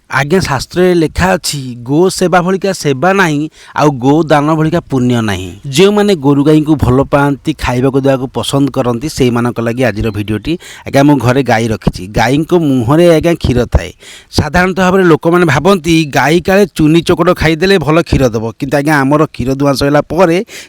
आज्ञा शास्त्र लेखा अच्छी गो सेवा भलिका सेवा नहीं आउ गो दान भलिका पुण्य नहीं। जो मैंने गोरु गाई को भल पाती खाइबा को देवाक पसंद करती से लगी आज भिडियोटी। आज्ञा मो घरे गाई रखी गाई मुहरे आज्ञा क्षीर थाए। साधारणतः भाव में लोक मैंने भावती गाई काले चुनी चोकड़ खाईदे भल क्षीर दब कि आमर क्षीर दुआ सरला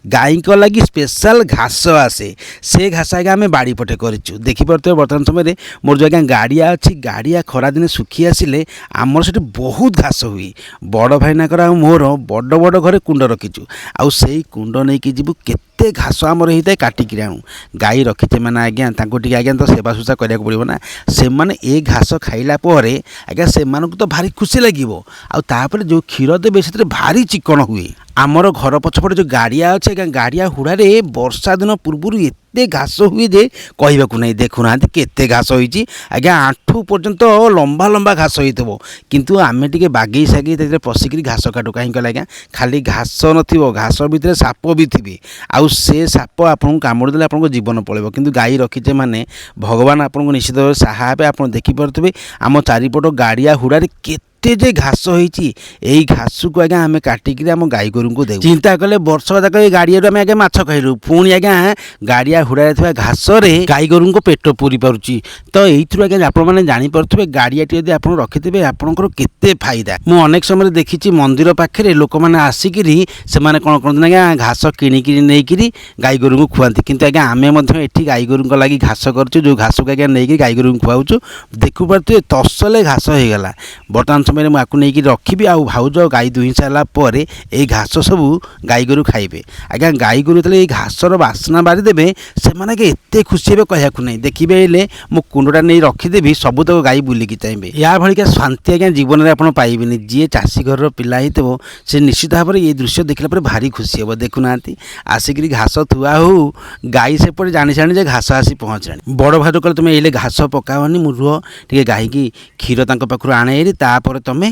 गाई लगी स्पेशल घास आसे से घास आज्ञा आम बाड़ी पटे करूँ। देखिपे बर्तमान समय मोर जो आज्ञा गाड़िया अच्छी गाड़िया खरा दिन सुखी आसिले आमर से बहुत घास हुए। बड़ भाईनाकर मोर बड़ बड़ घरे कुंड रखीचु आउ से कुंड नहीं कि जीवु केते घास आमर होता है काटिकी आणु। गाई रखीचे मैंने आज्ञा आज्ञा तो सेवा सुसा करा पड़ो ना। से मैंने ए घास खाइला आज्ञा से तो भारी खुशी लगे आउे जो क्षीर देवे से भारी चिकन हुए। आमर घर पछपटे जो गाड़िया अच्छे आज्ञा गाड़िया हुड़े वर्षा दिन पूर्व एते घास हुए जे कहवाक नहीं। देखुना केते घास होती आज्ञा आंठू पर्यंत लंबा लंबा घास हो किंतु आमे टिके बागेई सागे पशिक घास काटू कहीं आज्ञा खाली घास न घास भितर साप भी थे आउ से साप आपको कामुड़ देले आपको जीवन पड़ेगा। किंतु गाई रखीचे माने भगवान आपको निश्चित भाव सहाय आप देखिपे आम चारिपट गाड़िया हुड़ारे जे घास होती यही घास को आज्ञा आम काटिक आम गाई गोरु को दे। चिंता कले वर्ष जाक गाड़िया आम आगे माछ खाइलु पुणी आज्ञा गाड़िया हुड़ारे थी घास गाई गोरु को पेट पूरी पारुची। तो यही आज्ञा आप जापे गाड़िया यदि आप रखिथे आपंकर केते फायदा। मुझे अनेक समय देखी मंदिर पाखे लोक मैंने आसिक से कौन करते आज्ञा घास किणिक नहीं गाई गोरु को खुआती। किंतु आज्ञा आम ये गाई गोरु लगी घास करूँ जो घास को आज्ञा नहीं गाई गोरु को खुआऊ देखु पारे तसले घास हो गला। बर्तमान समय मुझे नहीं रखी आउ भाउज गाई दुही सारापर ये घास सब गाई गोरु खाइबे। आज्ञा गाई गोरु ये घासर बास्ना बारीदेवे से एत खुशी हे कहूँ नहीं। देखिए मो कुंडा नहीं रखीदेवी सबू तक गाई बुलिकी चाहिए। या भाया शांति आज्ञा जीवन में आपड़ पाइबे। जी चाषी घर पिला हो से निश्चित भाव में ये दृश्य देखला भारी खुशी हे। देखुना आसिक घास थुआ हो गाई सेपटे जानी जानी घास आसी पहुँचा बड़ भाज कले तुम ये घास पकाओनी मुह टे गाई की क्षीर पाखु आणे तापर तुम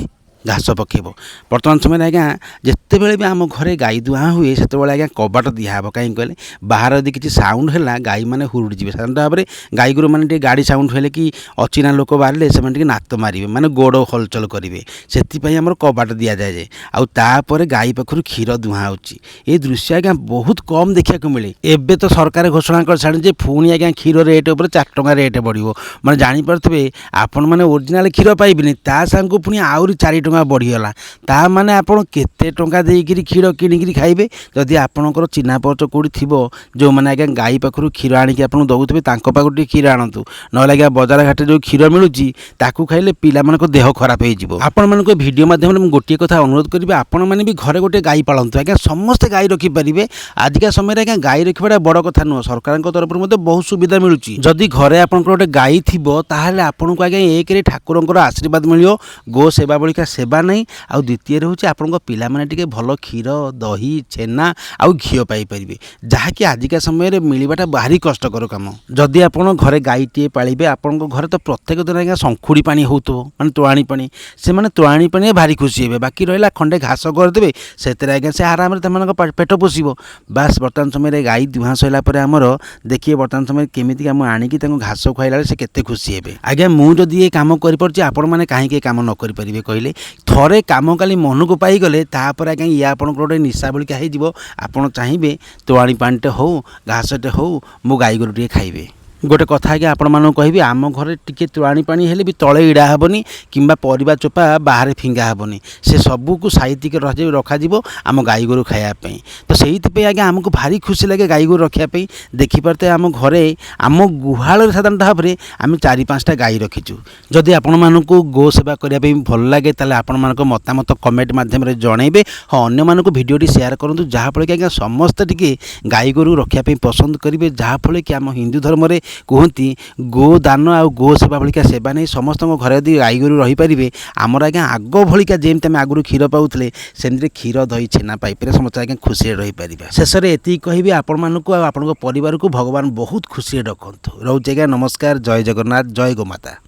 घास पकेब। बर्तमान समय आज्ञा जिते बड़े भी आम घरे गाई दुआ हुए से आज्ञा कबाट दिहब कहीं कहले बाहर यदि किसी साउंड है गाई मैंने हुरुड़ जी। साधारण भाव में गाई गोरु मैंने गाड़ी साउंड हेले कि अचिना लोक बाहर से नात मारे माने गोड़ हलचल करेंगे से आम कबाट दि जाए आउे गाई पाखु क्षीर दुआ होची। दृश्य आज्ञा बहुत कम देखा मिले। एबे तो सरकार घोषणा कर छाड़ी पुणी आज्ञा क्षीर रेट उपर 4 टंका रेट बढ़ो मैंने जापे आपण मैंने ओरिजिनाल क्षीर पाइबे ता सांग पुणी आहरी 4 टंका बढ़ीगला ता माने आपन केते टंका देकिरी क्षीर किणिकी खाइबे। जदि आपणकर चिन्हा परिचय कोड़ी थिबो जो माने आज्ञा गाई पाखरु क्षीर आनिकी आपन दउथबे तांको पाखरु टी क्षीर आनतु नले आज्ञा बाजार घाटे जो क्षीर मिलुची ताकू खाइले पिला मानको देह खराब हो जिवो। आपन मानको वीडियो माध्यम रे गोटे कथा अनुरोध करिबे आपन माने भी घरे गोटे गाई पालंतु। आज्ञा समस्त गाई रखि परिबे। आजिका समय आज्ञा गाई रखिबाटा बड़ कथा नुह सरकार तरफ मध्ये बहुत सुविधा मिलुची। जदि घरे आपनकर गोटे गाई थिबो ताहाले आपनको आज्ञा एक रे ठाकुरंकर आशीर्वाद मिलियो गो सेवा बलिका सेवा नहीं आउ द्वितीय हूँ आपण पिला माने टिके भल क्षीर दही छेना आउ घी पाइपर जहाँकि आजिका समय मिलवाटा भारी कष्टकर कम। जदि आप घरे गाईटे पालिबे आपण घर तो प्रत्येक दिन आज्ञा शंखुड़ी पानी होतो माने तोआणी पानी से माने तोआणी पानी भारी खुशी हे। बाकी रहा खंडे घास करदे से आज्ञा से आराम से पेट पोषिब। बास बर्तमान समय गाई दुहा सरला आमर देखिए बर्तमान समय केमिति आम आणिकी घास खुआला से केते खुशी हे। आज्ञा मुझे ये कम कर आपण मैंने कहीं कम न करें कहले थरे काम काली मन को पाईगले तापर आज्ञा ये आपन गोटे निशा भलिका हो आपड़ चाहिए तोआणी पानीटे हो घासटे हो मो गाई गोरु टे खाइबे। गोटे कथा आज्ञा आपण मानक कहि आम घर टिके तोआणी पानी हेले भी तले इड़ा हेबनी किंबा परिबा चोपा बाहर फिंगा हेबनी से सबू को साइतिक रखा आम गाई गोरु खायापी। तो से आज्ञा आमको भारी खुशी लगे गाई गोरु रखापी। देखिपारे आम घरे आम गुहाल साधारण भाव में आम 4-5टा गाई रखीचु। जदि आपण मानकु गो सेवा करने भल लगे ताले आपण मानक मतामत कमेंट माध्यम जनइबे। हाँ अन्य मानक भिडियोटी शेयर करूँ जहाँफल कि आज्ञा समस्त टिके गाई गोरु रखापी पसंद करेंगे जहाँफल कि आम हिंदू धर्म में कहती गो दान आ गो सेवा भलिका सेवा नहीं समस्त घर यदि गाई गोरु रही पारे आमर आज्ञा आग भलिका जमी आम आगुरी क्षीर पाऊले सेमती क्षीर दही छेना पाइपर समस्त आज्ञा खुशी रही पारे। शेष में एति कहि आपण मानक आपण परिवार को भगवान बहुत खुशी रखु। रोचे आज्ञा नमस्कार। जय जगन्नाथ जय गोमाता।